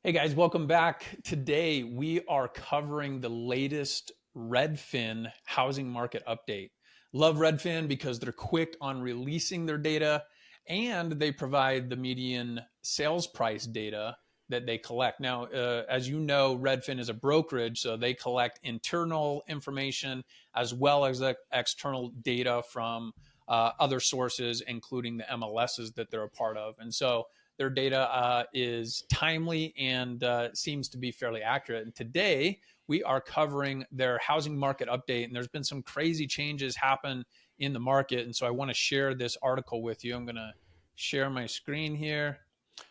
Hey guys, welcome back. Today we are covering the latest Redfin housing market update. Love Redfin because they're quick on releasing their data and they provide the median sales price data that they collect. Now, as you know, Redfin is a brokerage, so they collect internal information as well as external data from other sources, including the MLSs that they're a part of. And so their data is timely and seems to be fairly accurate. And today we are covering their housing market update, and there's been some crazy changes happen in the market. And so I want to share this article with you. I'm going to share my screen here.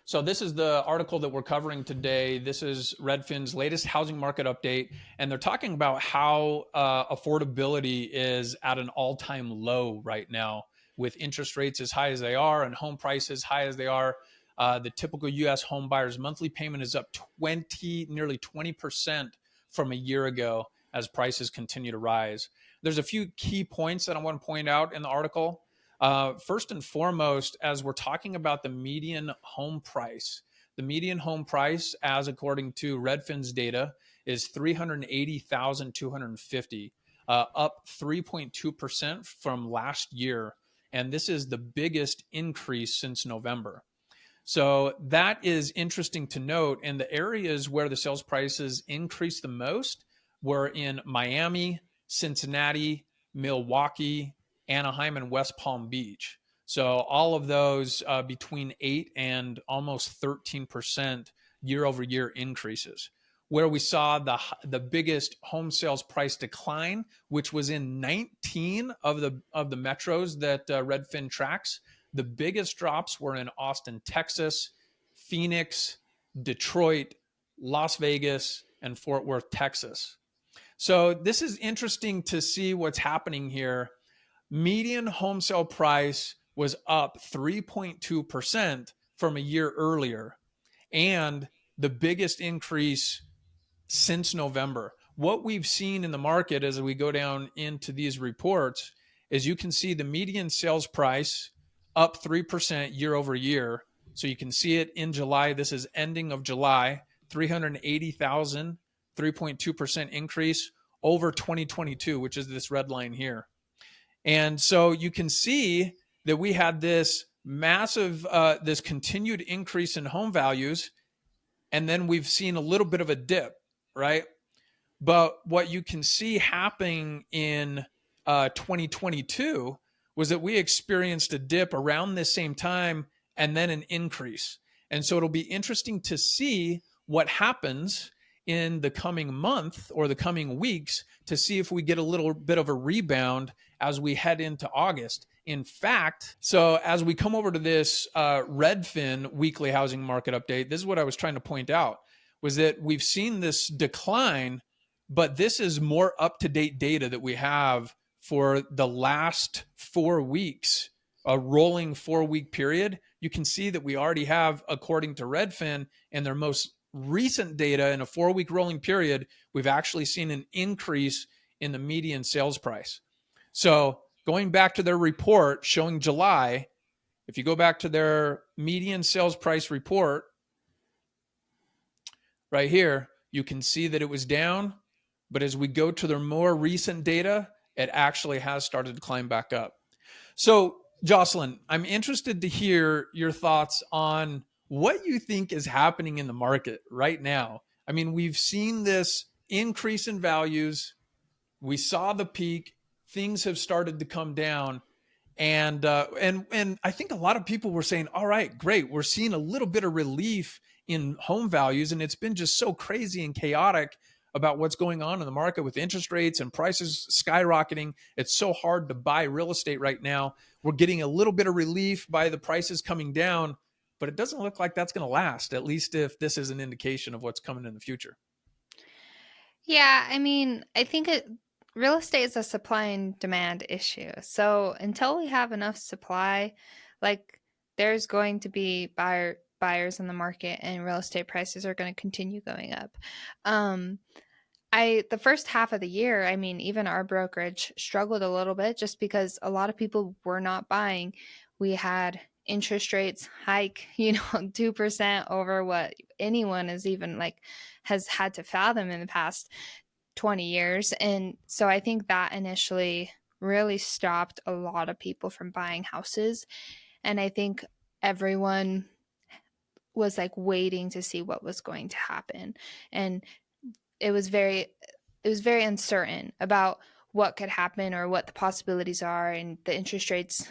So this is the article that we're covering today. This is Redfin's latest housing market update, and they're talking about how affordability is at an all-time low right now, with interest rates as high as they are and home prices high as they are. The typical U.S. home buyer's monthly payment is up nearly 20% from a year ago as prices continue to rise. There's a few key points that I want to point out in the article. First and foremost, as we're talking about the median home price, the median home price, as according to Redfin's data, is $380,250, up 3.2% from last year. And this is the biggest increase since November. So that is interesting to note. And the areas where the sales prices increased the most were in Miami, Cincinnati, Milwaukee, Anaheim, and West Palm Beach. So all of those between 8 and almost 13% year over year increases. Where we saw the biggest home sales price decline, which was in 19 of the metros that Redfin tracks, the biggest drops were in Austin, Texas, Phoenix, Detroit, Las Vegas, and Fort Worth, Texas. So this is interesting to see what's happening here. Median home sale price was up 3.2% from a year earlier, and the biggest increase since November. What we've seen in the market as we go down into these reports is you can see the median sales price up 3% year over year. So you can see it in July. This is ending of July, 380,000, 3.2% increase over 2022, which is this red line here. And so you can see that we had this massive, this continued increase in home values. And then we've seen a little bit of a dip, right? But what you can see happening in 2022 was that we experienced a dip around this same time and then an increase. And so it'll be interesting to see what happens in the coming month or the coming weeks to see if we get a little bit of a rebound as we head into August. In fact, so as we come over to this Redfin weekly housing market update, this is what I was trying to point out, was that we've seen this decline, but this is more up-to-date data that we have for the last 4 weeks, a rolling 4-week period. You can see that we already have, according to Redfin and their most recent data in a 4-week rolling period, we've actually seen an increase in the median sales price. So going back to their report showing July, if you go back to their median sales price report right here, you can see that it was down. But as we go to their more recent data, it actually has started to climb back up. So, Jocelyn, I'm interested to hear your thoughts on what you think is happening in the market right now. I mean, we've seen this increase in values. We saw the peak. Things have started to come down. And I think a lot of people were saying, all right, great. We're seeing a little bit of relief in home values. And it's been just so crazy and chaotic about what's going on in the market with interest rates and prices skyrocketing. It's so hard to buy real estate right now. We're getting a little bit of relief by the prices coming down, but it doesn't look like that's going to last, at least if this is an indication of what's coming in the future. Yeah, I mean, I think real estate is a supply and demand issue. So until we have enough supply, like there's going to be buyers in the market and real estate prices are going to continue going up. Um the first half of the year, I mean, even our brokerage struggled a little bit just because a lot of people were not buying. We had interest rates hike, 2% over what anyone is even like has had to fathom in the past 20 years. And so I think that initially really stopped a lot of people from buying houses. And I think everyone was like waiting to see what was going to happen. And it was very uncertain about what could happen or what the possibilities are, and the interest rates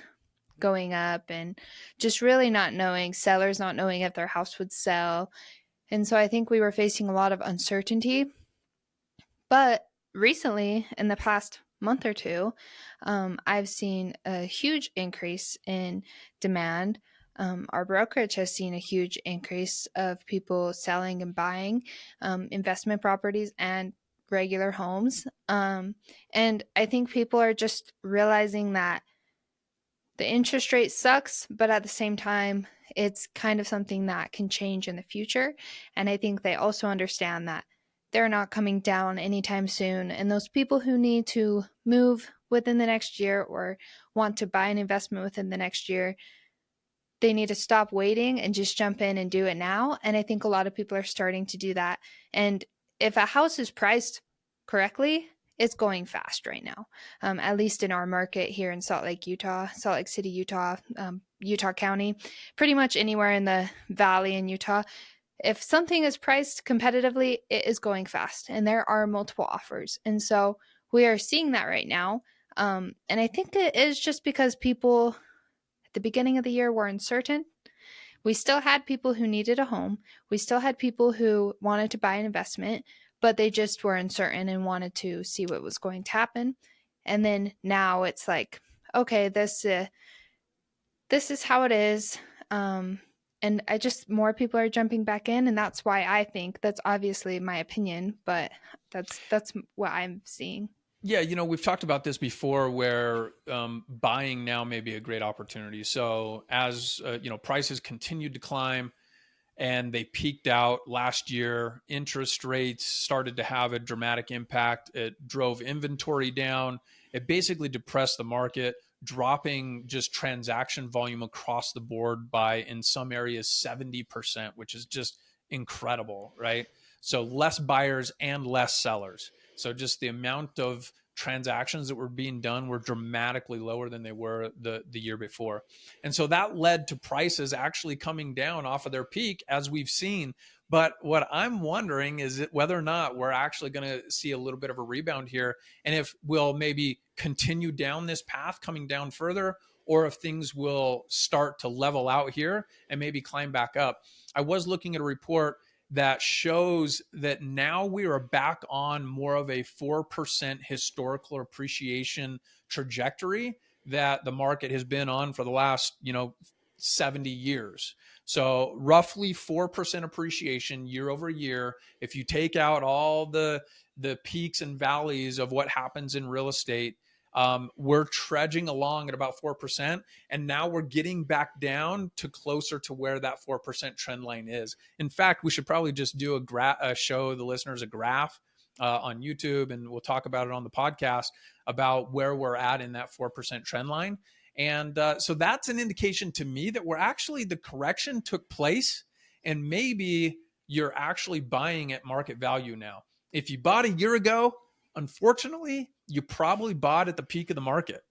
going up, and just really not knowing, sellers not knowing if their house would sell. And so I think we were facing a lot of uncertainty. But recently, in the past month or two, I've seen a huge increase in demand. Our brokerage has seen a huge increase of people selling and buying investment properties and regular homes. And I think people are just realizing that the interest rate sucks, but at the same time, it's kind of something that can change in the future. And I think they also understand that they're not coming down anytime soon. And those people who need to move within the next year or want to buy an investment within the next year, they need to stop waiting and just jump in and do it now. And I think a lot of people are starting to do that. And if a house is priced correctly, it's going fast right now, at least in our market here in Salt Lake, Utah, Salt Lake City, Utah, Utah County, pretty much anywhere in the valley in Utah. If something is priced competitively, it is going fast, and there are multiple offers. And so we are seeing that right now. And I think it is just because people at the beginning of the year were uncertain. We still had people who needed a home. We still had people who wanted to buy an investment, but they just were uncertain and wanted to see what was going to happen. And then now it's like, okay, this is how it is. And I just, more people are jumping back in, and that's why I think, that's obviously my opinion, but that's what I'm seeing. Yeah, we've talked about this before, where buying now may be a great opportunity. So as prices continued to climb, and they peaked out last year, interest rates started to have a dramatic impact. It drove inventory down. It basically depressed the market, dropping just transaction volume across the board by, in some areas, 70%, which is just incredible, right? So less buyers and less sellers. So just the amount of transactions that were being done were dramatically lower than they were the year before. And so that led to prices actually coming down off of their peak, as we've seen. But what I'm wondering is whether or not we're actually going to see a little bit of a rebound here, and if we'll maybe continue down this path, coming down further, or if things will start to level out here and maybe climb back up. I was looking at a report that shows that now we are back on more of a 4% historical appreciation trajectory that the market has been on for the last, 70 years. So roughly 4% appreciation year over year. If you take out all the peaks and valleys of what happens in real estate, we're trudging along at about 4%. And now we're getting back down to closer to where that 4% trend line is. In fact, we should probably just do show the listeners a graph on YouTube, and we'll talk about it on the podcast about where we're at in that 4% trend line. And so that's an indication to me that the correction took place, and maybe you're actually buying at market value now. If you bought a year ago, unfortunately, you probably bought at the peak of the market.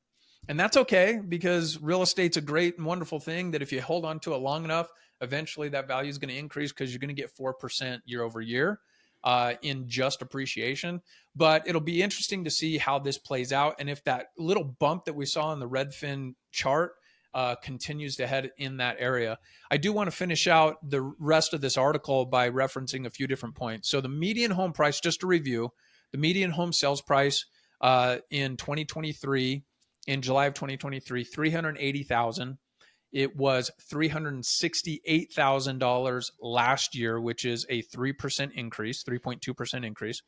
And that's okay, because real estate's a great and wonderful thing that if you hold on to it long enough, eventually that value is going to increase, because you're going to get 4% year over year in just appreciation. But it'll be interesting to see how this plays out, and if that little bump that we saw in the Redfin chart continues to head in that area. I do want to finish out the rest of this article by referencing a few different points. So the median home price, just to review, the median home sales price in 2023, in July of 2023, $380,000. It was $368,000 last year, which is a 3% increase, 3.2% increase.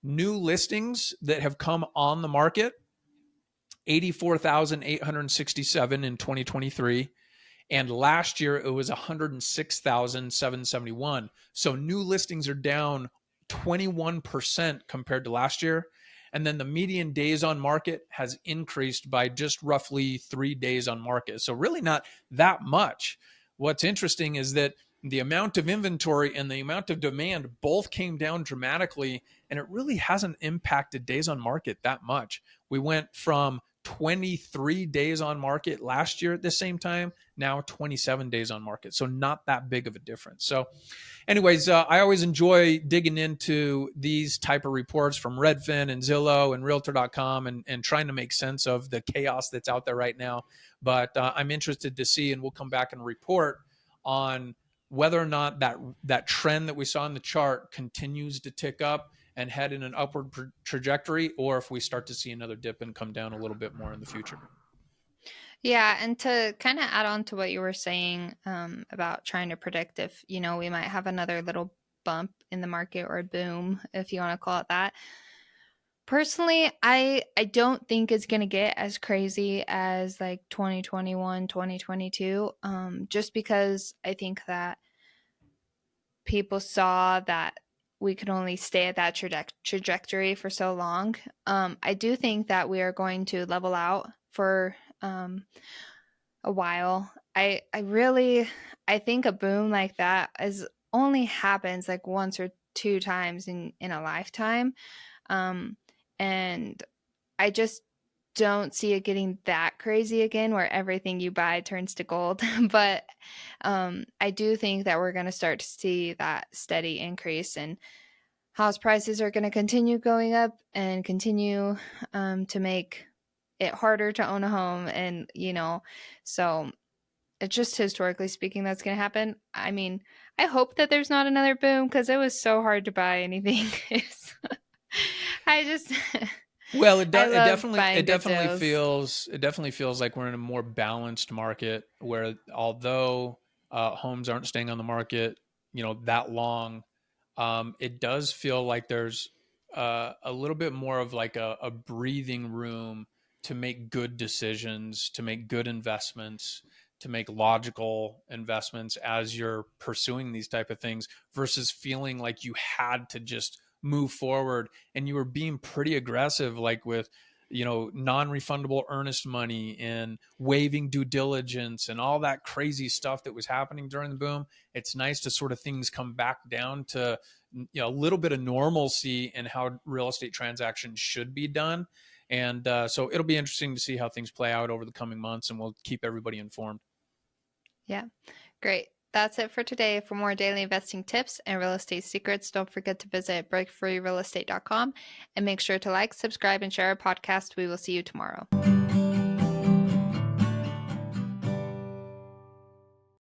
New listings that have come on the market, 84,867 in 2023. And last year it was 106,771. So new listings are down 21% compared to last year. And then the median days on market has increased by just roughly 3 days on market. So really not that much. What's interesting is that the amount of inventory and the amount of demand both came down dramatically, and it really hasn't impacted days on market that much. We went from 23 days on market last year at the same time, now 27 days on market. So not that big of a difference. So anyways, I always enjoy digging into these type of reports from Redfin and Zillow and Realtor.com and trying to make sense of the chaos that's out there right now. But I'm interested to see, and we'll come back and report on whether or not that trend that we saw in the chart continues to tick up and head in an upward trajectory, or if we start to see another dip and come down a little bit more in the future. Yeah, and to kind of add on to what you were saying about trying to predict if, we might have another little bump in the market or a boom, if you want to call it that. Personally, I don't think it's going to get as crazy as like 2021, 2022, just because I think that people saw that we could only stay at that trajectory for so long. I do think that we are going to level out for a while. I think a boom like that only happens like once or two times in a lifetime. And I just don't see it getting that crazy again where everything you buy turns to gold. But I do think that we're going to start to see that steady increase, and house prices are going to continue going up and continue to make it harder to own a home. And, so it's just historically speaking that's going to happen. I mean, I hope that there's not another boom because it was so hard to buy anything. I just Well, I love buying good deals. it definitely feels like we're in a more balanced market where, although homes aren't staying on the market, that long, it does feel like there's a little bit more of like a breathing room to make good decisions, to make good investments, to make logical investments as you're pursuing these type of things, versus feeling like you had to just move forward and you were being pretty aggressive, like with non-refundable earnest money and waiving due diligence and all that crazy stuff that was happening during the boom. It's nice to sort of things come back down to a little bit of normalcy in how real estate transactions should be done. And so it'll be interesting to see how things play out over the coming months, and we'll keep everybody informed. Yeah, great. That's it for today. For more daily investing tips and real estate secrets, don't forget to visit breakfreerealestate.com and make sure to like, subscribe, and share our podcast. We will see you tomorrow.